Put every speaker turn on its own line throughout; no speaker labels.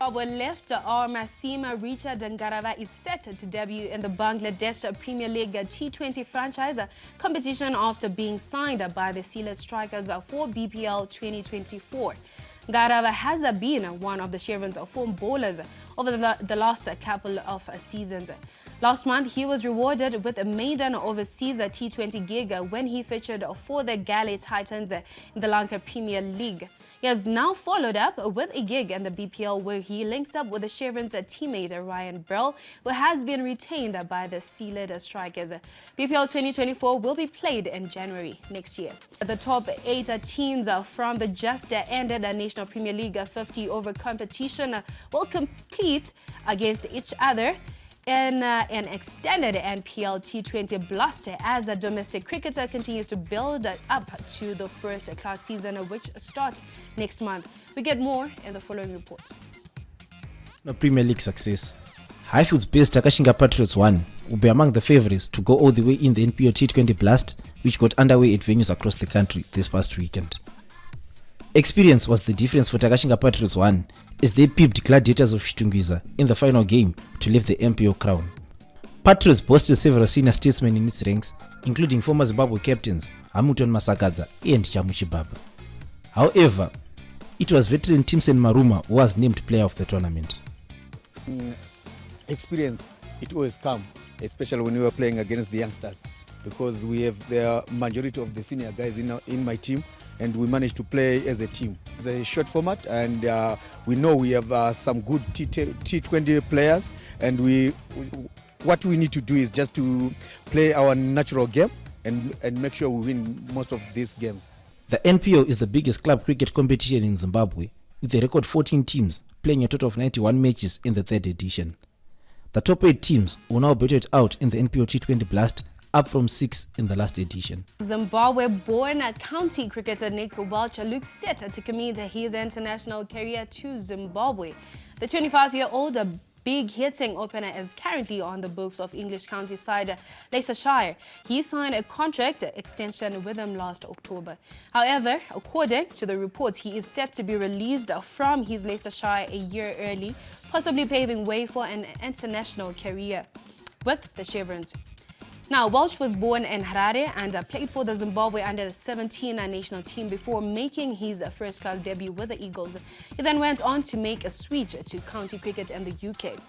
Our left arm seamer Richard Ngarava is set to debut in the Bangladesh Premier League T20 franchise competition after being signed by the Sile Strikers for BPL 2024. Ngarava has been one of the Chevron's form bowlers over the last couple of seasons. Last month, he was rewarded with a maiden overseas T20 gig when he featured for the Galley Titans in the Lanka Premier League. He has now followed up with a gig in the BPL where he links up with the Chevron's teammate Ryan Burrell, who has been retained by the Sile Strikers. BPL 2024 will be played in January next year. The top 8 teams from the just ended National Premier League 50-over competition will compete against each other in an extended NPL T20 blast as a domestic cricketer continues to build up to the first-class season, which starts next month. We get more in the following report.
No Premier League success. Highfields-based Takashinga Patriots 1 will be among the favourites to go all the way in the NPL T20 blast, which got underway at venues across the country this past weekend. Experience was the difference for Takashinga Patriots 1 as they pipped Gladiators of Chitungwiza in the final game to lift the MPO crown. Patriots boasted several senior statesmen in its ranks, including former Zimbabwe captains Hamilton Masakadza and Chamuchi Baba. However, it was veteran Timson Maruma who was named player of the tournament.
Experience, it always comes, especially when we were playing against the youngsters, because we have the majority of the senior guys in my team, and we managed to play as a team. It's a short format, and we know we have some good T20 players, and what we need to do is just to play our natural game and make sure we win most of these games.
The NPO is the biggest club cricket competition in Zimbabwe, with a record 14 teams playing a total of 91 matches in the third edition. The top 8 teams will now battle it out in the NPO T20 blast, up from 6 in the last edition.
Zimbabwe-born county cricketer Nick Welch looks set to commit his international career to Zimbabwe. The 25-year-old big-hitting opener is currently on the books of English county side Leicestershire. He signed a contract extension with them last October. However, according to the reports, he is set to be released from his Leicestershire a year early, possibly paving way for an international career with the Chevrons. Now, Welch was born in Harare and played for the Zimbabwe under-17 national team before making his first-class debut with the Eagles. He then went on to make a switch to county cricket in the UK.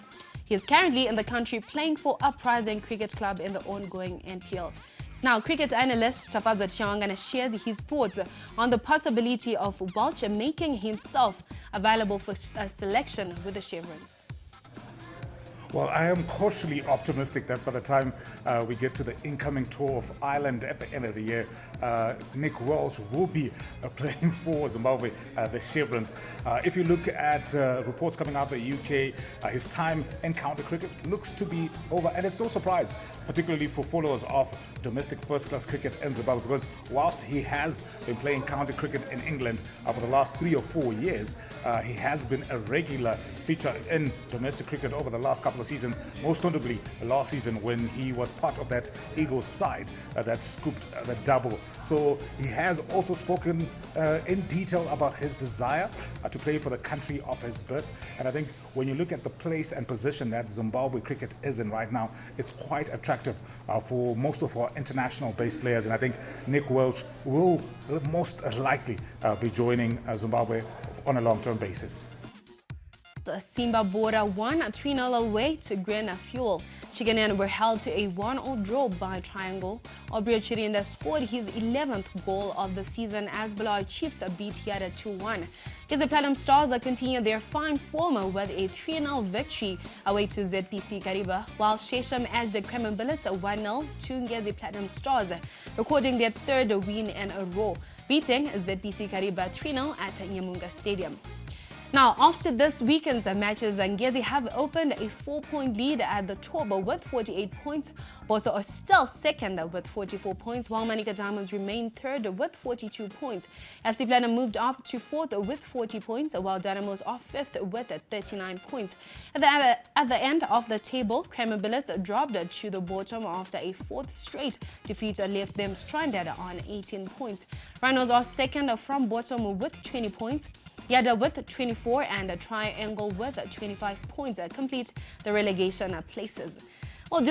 He is currently in the country playing for Uprising Cricket Club in the ongoing NPL. Now, cricket analyst Tafadzwa Tiawangana shares his thoughts on the possibility of Welch making himself available for a selection with the Chevrons.
Well, I am cautiously optimistic that by the time we get to the incoming tour of Ireland at the end of the year, Nick Welch will be playing for Zimbabwe, the Chevrons. If you look at reports coming out of the UK, his time in county cricket looks to be over, and it's no surprise, particularly for followers of domestic first-class cricket in Zimbabwe, because whilst he has been playing county cricket in England for the last 3 or 4 years, he has been a regular feature in domestic cricket over the last couple of seasons, most notably last season when he was part of that Eagles side that scooped the double. So he has also spoken in detail about his desire to play for the country of his birth, and I think when you look at the place and position that Zimbabwe cricket is in right now, it's quite attractive for most of our international based players, and I think Nick Welch will most likely be joining Zimbabwe on a long-term basis.
Simba Bora won 3-0 away to Green Fuel. Chigenan were held to a 1-0 draw by Triangle. Obrio Chirinda scored his 11th goal of the season as Bulawayo Chiefs beat Yada 2-1. His Platinum Stars continue their fine form with a 3-0 victory away to ZPC Kariba, while Shesham edged the Kremlin Bullets 1-0 to Ngezi Platinum Stars, recording their 3rd win in a row, beating ZPC Kariba 3-0 at Nyamunga Stadium. Now, after this weekend's matches, Ngezi have opened a 4-point lead at the top with 48 points. Bosa are still second with 44 points, while Manika Diamonds remain third with 42 points. FC Platinum moved up to fourth with 40 points, while Dynamos are fifth with 39 points. At the end of the table, Kremlin Bullets dropped to the bottom after a 4th straight defeat left them stranded on 18 points. Rhinos are second from bottom with 20 points. Yada with 24 and a Triangle with 25 points complete the relegation places. Well,